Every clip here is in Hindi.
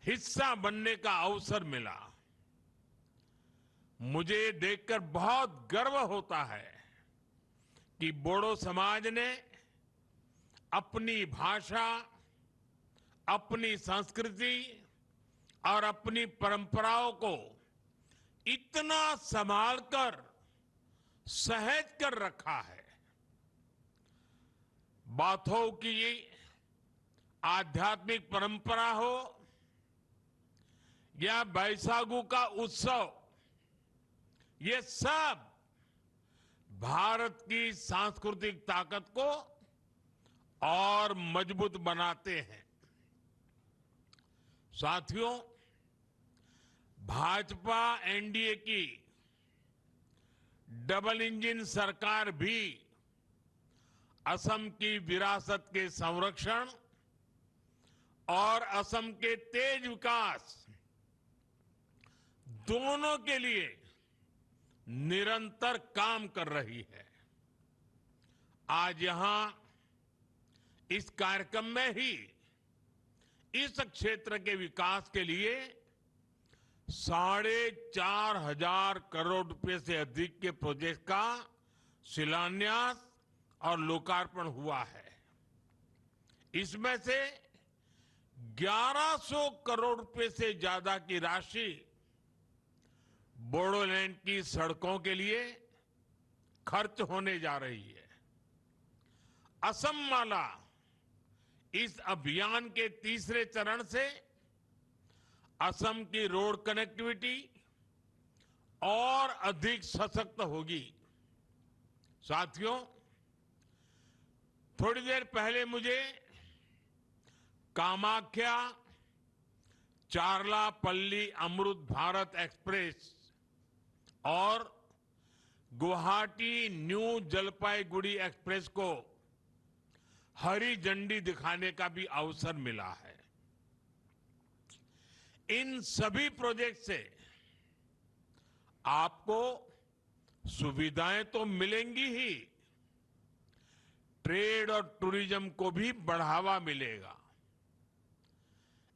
हिस्सा बनने का अवसर मिला। मुझे देखकर बहुत गर्व होता है कि बोडो समाज ने अपनी भाषा, अपनी संस्कृति और अपनी परंपराओं को इतना संभाल कर, सहेज कर रखा है। बाथौ की आध्यात्मिक परंपरा हो या बैसागु का उत्सव, ये सब भारत की सांस्कृतिक ताकत को और मजबूत बनाते हैं। साथियों, भाजपा एनडीए की डबल इंजन सरकार भी असम की विरासत के संरक्षण और असम के तेज विकास दोनों के लिए निरंतर काम कर रही है। आज यहां इस कार्यक्रम में ही इस क्षेत्र के विकास के लिए 4,500 करोड़ रुपए से अधिक के प्रोजेक्ट का शिलान्यास और लोकार्पण हुआ है। इसमें से 1100 करोड़ रुपए से ज्यादा की राशि बोडोलैंड की सड़कों के लिए खर्च होने जा रही है। असम माला इस अभियान के तीसरे चरण से असम की रोड कनेक्टिविटी और अधिक सशक्त होगी। साथियों, थोड़ी देर पहले मुझे कामाख्या चारलापल्ली अमृत भारत एक्सप्रेस और गुवाहाटी न्यू जलपाईगुड़ी एक्सप्रेस को हरी झंडी दिखाने का भी अवसर मिला है। इन सभी प्रोजेक्ट से आपको सुविधाएं तो मिलेंगी ही, ट्रेड और टूरिज्म को भी बढ़ावा मिलेगा।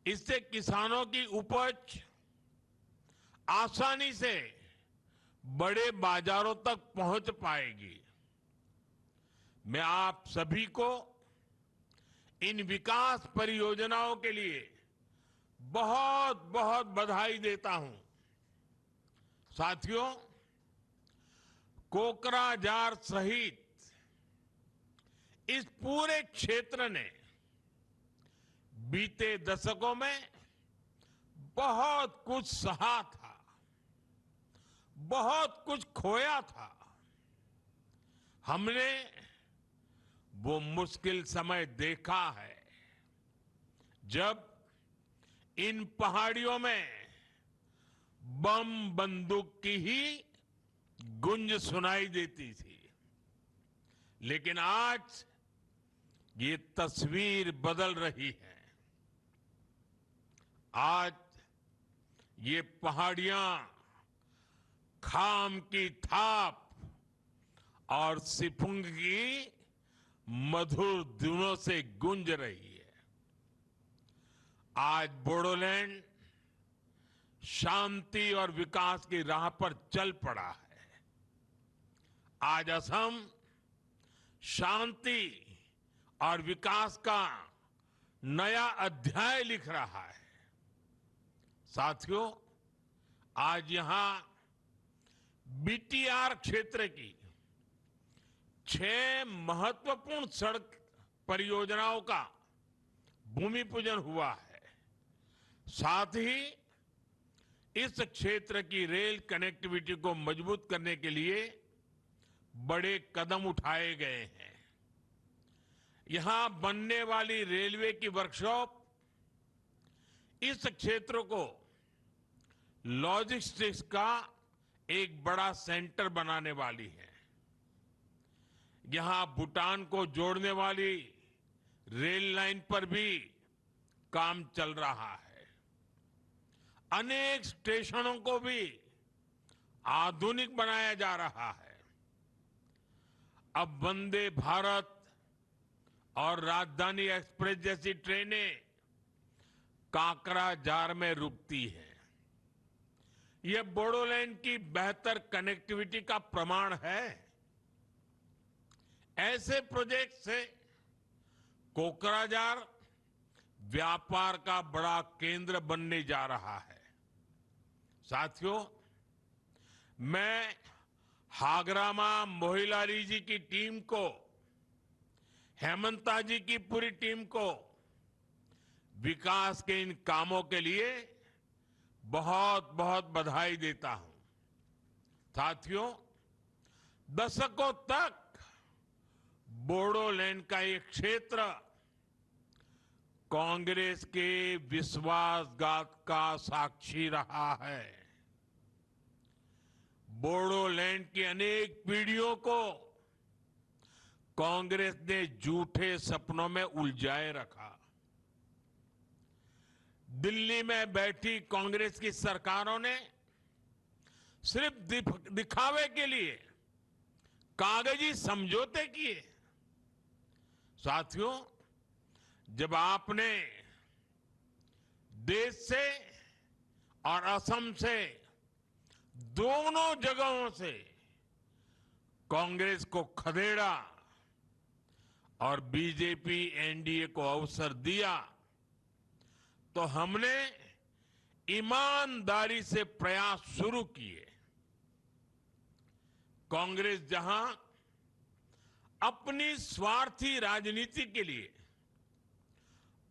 इससे किसानों की उपज आसानी से बड़े बाजारों तक पहुंच पाएगी। मैं आप सभी को इन विकास परियोजनाओं के लिए बहुत बहुत बधाई देता हूं। साथियों, कोकराझार सहित इस पूरे क्षेत्र ने बीते दशकों में बहुत कुछ सहा था, बहुत कुछ खोया था। हमने वो मुश्किल समय देखा है जब इन पहाड़ियों में बम बंदूक की ही गूंज सुनाई देती थी। लेकिन आज ये तस्वीर बदल रही है। आज ये पहाड़ियां खाम की थाप और सिफुंग की मधुर धुनों से गूंज रही है। आज बोडोलैंड शांति और विकास की राह पर चल पड़ा है। आज असम शांति और विकास का नया अध्याय लिख रहा है। साथियों, आज यहां बीटीआर क्षेत्र की 6 महत्वपूर्ण सड़क परियोजनाओं का भूमि पूजन हुआ है। साथ ही इस क्षेत्र की रेल कनेक्टिविटी को मजबूत करने के लिए बड़े कदम उठाए गए हैं। यहां बनने वाली रेलवे की वर्कशॉप इस क्षेत्र को लॉजिस्टिक्स का एक बड़ा सेंटर बनाने वाली है। यहां भूटान को जोड़ने वाली रेल लाइन पर भी काम चल रहा है। अनेक स्टेशनों को भी आधुनिक बनाया जा रहा है। अब वंदे भारत और राजधानी एक्सप्रेस जैसी ट्रेनें काकराजार में रुकती है। यह बोडोलैंड की बेहतर कनेक्टिविटी का प्रमाण है। ऐसे प्रोजेक्ट से कोकराझार व्यापार का बड़ा केंद्र बनने जा रहा है। साथियों, मैं हागरामा मोहिलारी जी की टीम को, हेमंता जी की पूरी टीम को विकास के इन कामों के लिए बहुत बहुत बधाई देता हूं। साथियों, दशकों तक बोडोलैंड का ये क्षेत्र कांग्रेस के विश्वासघात का साक्षी रहा है। बोडोलैंड की अनेक पीढ़ियों को कांग्रेस ने झूठे सपनों में उलझाए रखा। दिल्ली में बैठी कांग्रेस की सरकारों ने सिर्फ दिखावे के लिए कागजी समझौते किए। साथियों, जब आपने देश से और असम से दोनों जगहों से कांग्रेस को खदेड़ा और बीजेपी एनडीए को अवसर दिया, तो हमने ईमानदारी से प्रयास शुरू किए। कांग्रेस जहां अपनी स्वार्थी राजनीति के लिए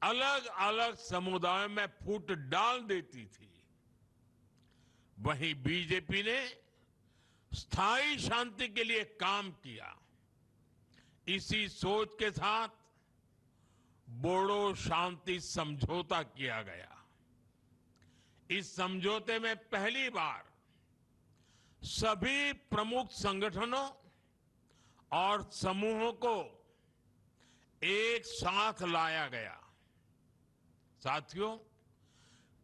अलग अलग समुदायों में फूट डाल देती थी, वहीं बीजेपी ने स्थायी शांति के लिए काम किया। इसी सोच के साथ बोडो शांति समझौता किया गया। इस समझौते में पहली बार सभी प्रमुख संगठनों और समूहों को एक साथ लाया गया। साथियों,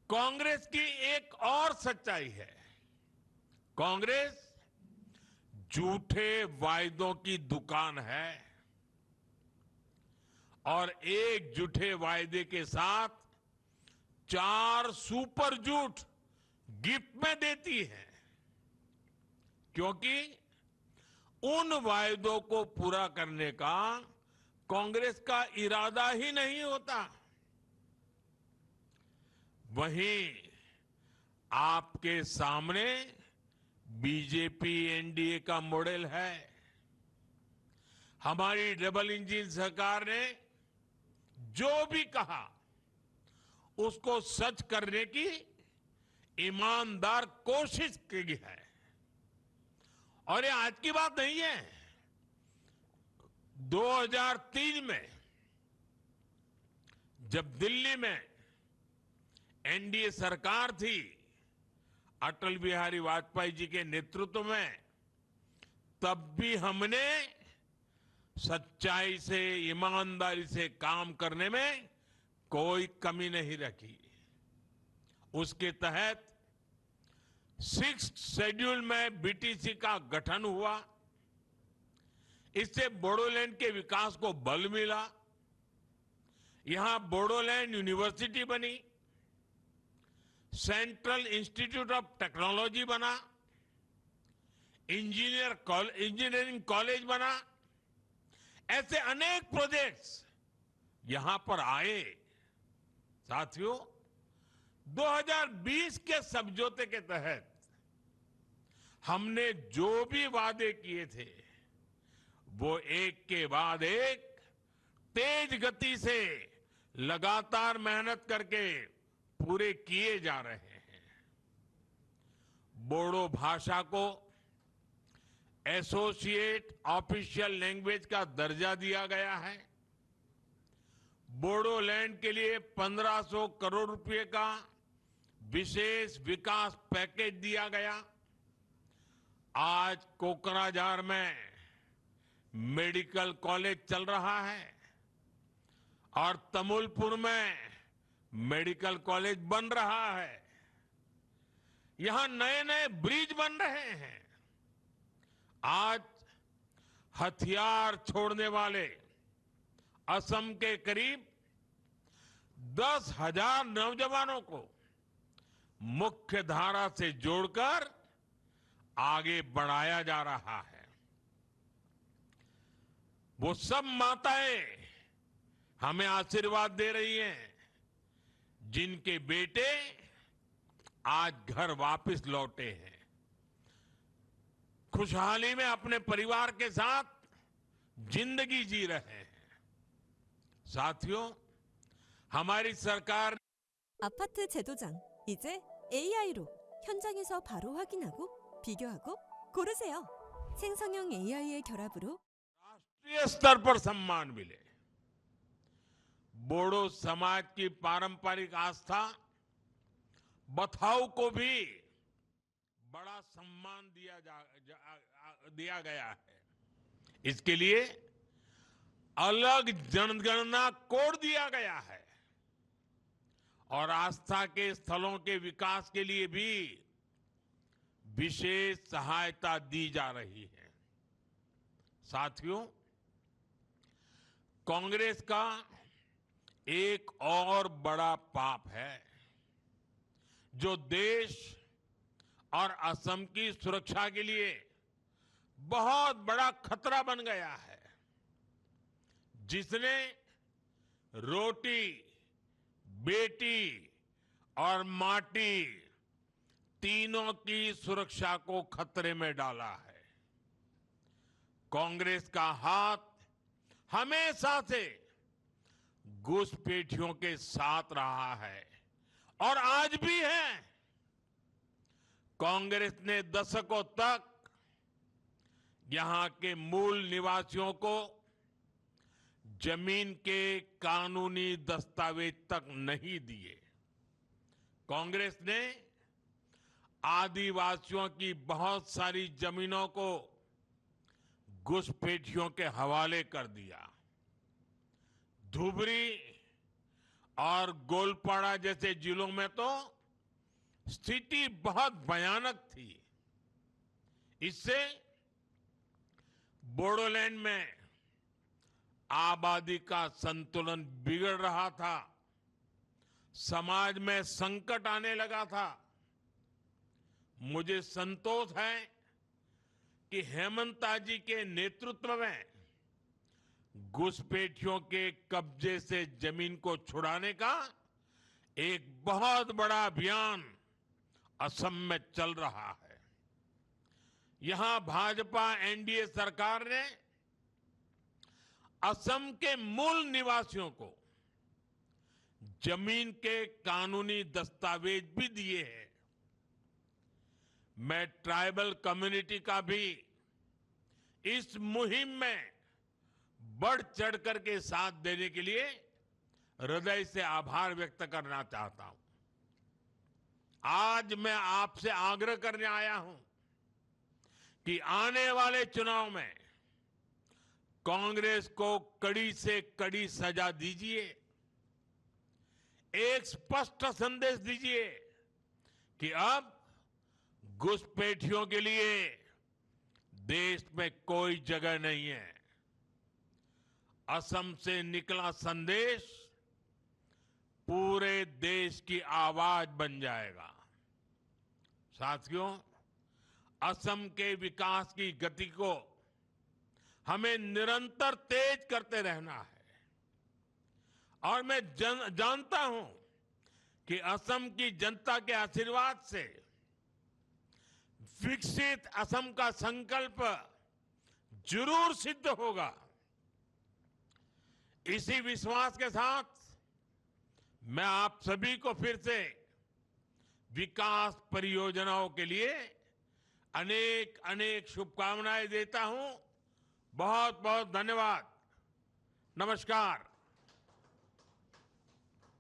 कांग्रेस की एक और सच्चाई है। कांग्रेस झूठे वायदों की दुकान है और एक झूठे वायदे के साथ 4 सुपर झूठ गिफ्ट में देती है, क्योंकि उन वायदों को पूरा करने का कांग्रेस का इरादा ही नहीं होता। वहीं आपके सामने बीजेपी एनडीए का मॉडल है। हमारी डबल इंजन सरकार ने जो भी कहा उसको सच करने की ईमानदार कोशिश की है। और ये आज की बात नहीं है। 2003 में जब दिल्ली में एनडीए सरकार थी, अटल बिहारी वाजपेयी जी के नेतृत्व में, तब भी हमने सच्चाई से, ईमानदारी से काम करने में कोई कमी नहीं रखी। उसके तहत 6th शेड्यूल में बीटीसी का गठन हुआ। इससे बोडोलैंड के विकास को बल मिला। यहां बोडोलैंड यूनिवर्सिटी बनी, सेंट्रल इंस्टीट्यूट ऑफ टेक्नोलॉजी बना, इंजीनियरिंग कॉलेज बना। ऐसे अनेक प्रोजेक्ट्स यहां पर आए। साथियों, 2020 के समझौते के तहत हमने जो भी वादे किए थे, वो एक के बाद एक तेज गति से लगातार मेहनत करके पूरे किए जा रहे हैं। बोडो भाषा को एसोसिएट ऑफिशियल लैंग्वेज का दर्जा दिया गया है। बोडोलैंड के लिए 1500 करोड़ रुपए का विशेष विकास पैकेज दिया गया। आज कोकराझार में मेडिकल कॉलेज चल रहा है और तमुलपुर में मेडिकल कॉलेज बन रहा है। यहां नए नए ब्रिज बन रहे हैं। आज हथियार छोड़ने वाले असम के करीब 10,000 नौजवानों को मुख्य धारा से जोड़कर आगे बढ़ाया जा रहा है। वो सब माताएं हमें आशीर्वाद दे रही हैं, जिनके बेटे आज घर वापस लौटे हैं, खुशहाली में अपने परिवार के साथ जिंदगी जी रहे हैं। साथियों, हमारी सरकार 아파트 제도장, 이제 AI로 현장에서 바로 확인하고 비교하고 고르세요. 생성형 AI의 결합으로 राष्ट्रीय स्तर पर सम्मान मिले। बोडो समाज की पारंपरिक आस्था बथाऊ को भी बड़ा सम्मान दिया गया है। इसके लिए अलग जनगणना कोड दिया गया है और आस्था के स्थलों के विकास के लिए भी विशेष सहायता दी जा रही है। साथियों, कांग्रेस का एक और बड़ा पाप है जो देश और असम की सुरक्षा के लिए बहुत बड़ा खतरा बन गया है, जिसने रोटी, बेटी और माटी तीनों की सुरक्षा को खतरे में डाला है। कांग्रेस का हाथ हमेशा से घुसपैठियों के साथ रहा है और आज भी है। कांग्रेस ने दशकों तक यहां के मूल निवासियों को जमीन के कानूनी दस्तावेज तक नहीं दिए। कांग्रेस ने आदिवासियों की बहुत सारी जमीनों को घुसपैठियों के हवाले कर दिया। धुबरी और गोलपाड़ा जैसे जिलों में तो स्थिति बहुत भयानक थी। इससे बोडोलैंड में आबादी का संतुलन बिगड़ रहा था, समाज में संकट आने लगा था। मुझे संतोष है कि हेमंता जी के नेतृत्व में घुसपैठियों के कब्जे से जमीन को छुड़ाने का एक बहुत बड़ा अभियान असम में चल रहा है। यहां भाजपा एनडीए सरकार ने असम के मूल निवासियों को जमीन के कानूनी दस्तावेज भी दिए हैं। मैं ट्राइबल कम्युनिटी का भी इस मुहिम में बढ़ चढ़कर के साथ देने के लिए हृदय से आभार व्यक्त करना चाहता हूं। आज मैं आपसे आग्रह करने आया हूं कि आने वाले चुनाव में कांग्रेस को कड़ी से कड़ी सजा दीजिए। एक स्पष्ट संदेश दीजिए कि अब घुसपैठियों के लिए देश में कोई जगह नहीं है। असम से निकला संदेश पूरे देश की आवाज बन जाएगा। साथियों, असम के विकास की गति को हमें निरंतर तेज करते रहना है और मैं जानता हूं कि असम की जनता के आशीर्वाद से विकसित असम का संकल्प जरूर सिद्ध होगा। इसी विश्वास के साथ मैं आप सभी को फिर से विकास परियोजनाओं के लिए अनेक अनेक शुभकामनाएं देता हूं। बहुत बहुत धन्यवाद। नमस्कार।